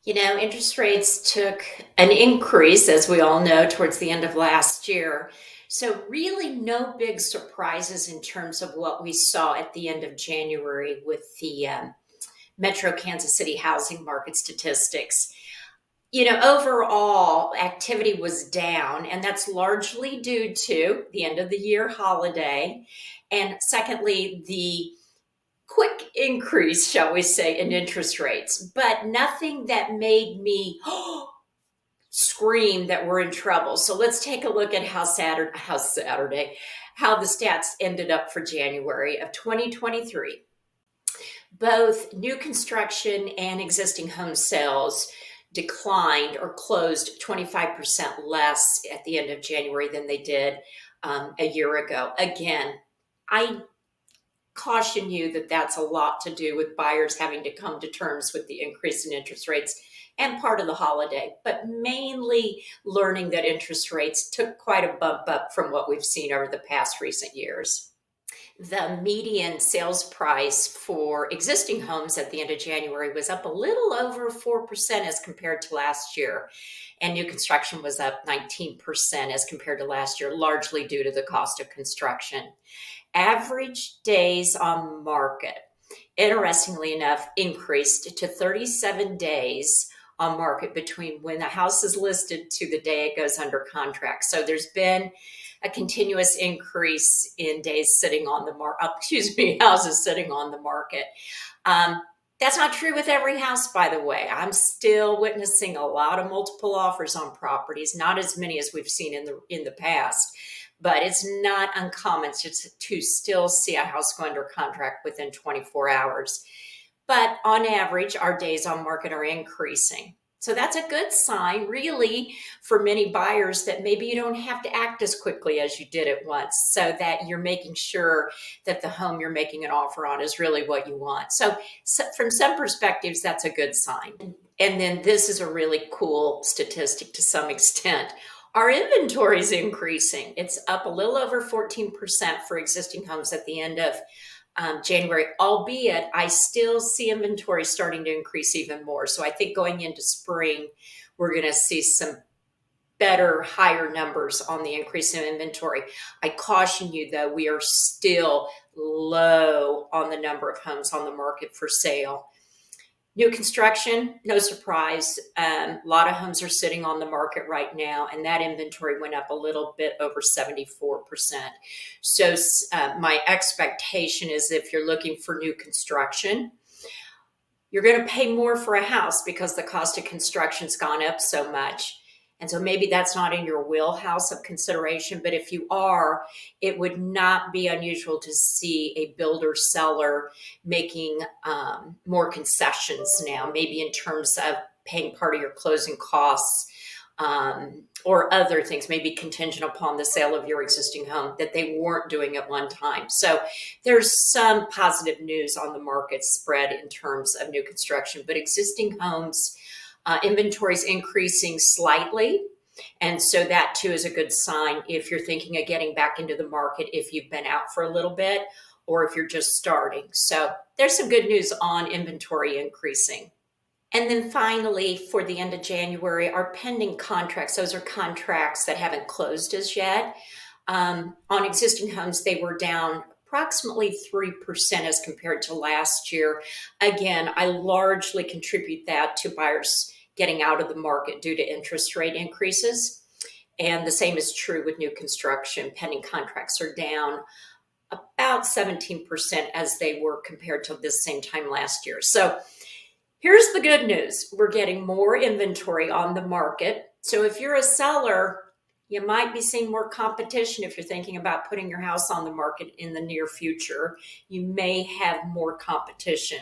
Interest rates took an increase, as we all know, towards the end of last year. So, really, no big surprises in terms of what we saw at the end of January with the Metro Kansas City housing market statistics. Overall, activity was down, and that's largely due to the end of the year holiday. And secondly, the quick increase, shall we say, in interest rates, but nothing that made me scream that we're in trouble. So let's take a look at how the stats ended up for January of 2023. Both new construction and existing home sales declined or closed 25% less at the end of January than they did a year ago. Again, I caution you that that's a lot to do with buyers having to come to terms with the increase in interest rates and part of the holiday, but mainly learning that interest rates took quite a bump up from what we've seen over the past recent years. The median sales price for existing homes at the end of January was up a little over 4% as compared to last year. And new construction was up 19% as compared to last year, largely due to the cost of construction. Average days on market, interestingly enough, increased to 37 days on market between when the house is listed to the day it goes under contract. So there's been a continuous increase in days sitting on the houses sitting on the market. That's not true with every house, by the way. I'm still witnessing a lot of multiple offers on properties, not as many as we've seen in the past, but it's not uncommon to still see a house go under contract within 24 hours. But on average, our days on market are increasing. So that's a good sign, really, for many buyers that maybe you don't have to act as quickly as you did at once, so that you're making sure that the home you're making an offer on is really what you want. So from some perspectives, that's a good sign. And then this is a really cool statistic to some extent. Our inventory is increasing. It's up a little over 14% for existing homes at the end of January, albeit I still see inventory starting to increase even more. So I think going into spring, we're going to see some better, higher numbers on the increase in inventory. I caution you, though, we are still low on the number of homes on the market for sale. New construction, no surprise. A lot of homes are sitting on the market right now, and that inventory went up a little bit over 74%. So my expectation is if you're looking for new construction, you're going to pay more for a house because the cost of construction's gone up so much. And so maybe that's not in your wheelhouse of consideration, but if you are, it would not be unusual to see a builder seller making more concessions now, maybe in terms of paying part of your closing costs or other things, maybe contingent upon the sale of your existing home that they weren't doing at one time. So there's some positive news on the market spread in terms of new construction, but existing homes, inventory is increasing slightly. And so that too is a good sign if you're thinking of getting back into the market, if you've been out for a little bit, or if you're just starting. So there's some good news on inventory increasing. And then finally, for the end of January, our pending contracts, those are contracts that haven't closed as yet. On existing homes, they were down approximately 3% as compared to last year. Again, I largely contribute that to buyers getting out of the market due to interest rate increases. And the same is true with new construction. Pending contracts are down about 17% as they were compared to this same time last year. So here's the good news. We're getting more inventory on the market. So if you're a seller, you might be seeing more competition if you're thinking about putting your house on the market in the near future. You may have more competition.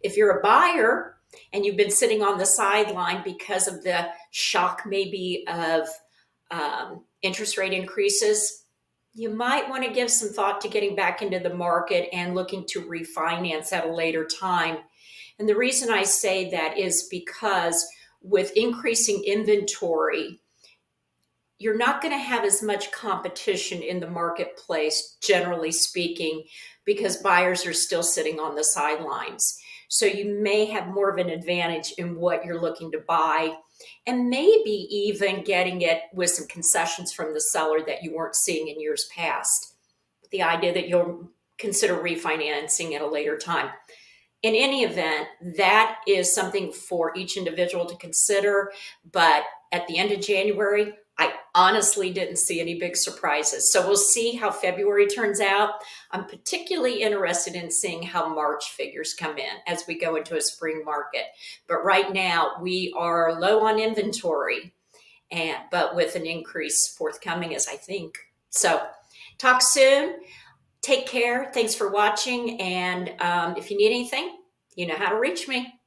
If you're a buyer and you've been sitting on the sideline because of the shock maybe of interest rate increases, you might want to give some thought to getting back into the market and looking to refinance at a later time. And the reason I say that is because with increasing inventory, you're not going to have as much competition in the marketplace, generally speaking, because buyers are still sitting on the sidelines. So you may have more of an advantage in what you're looking to buy, and maybe even getting it with some concessions from the seller that you weren't seeing in years past. The idea that you'll consider refinancing at a later time. In any event, that is something for each individual to consider. But at the end of January, I honestly didn't see any big surprises. So we'll see how February turns out. I'm particularly interested in seeing how March figures come in as we go into a spring market. But right now, we are low on inventory, but with an increase forthcoming, as I think. So talk soon. Take care. Thanks for watching. And if you need anything, you know how to reach me.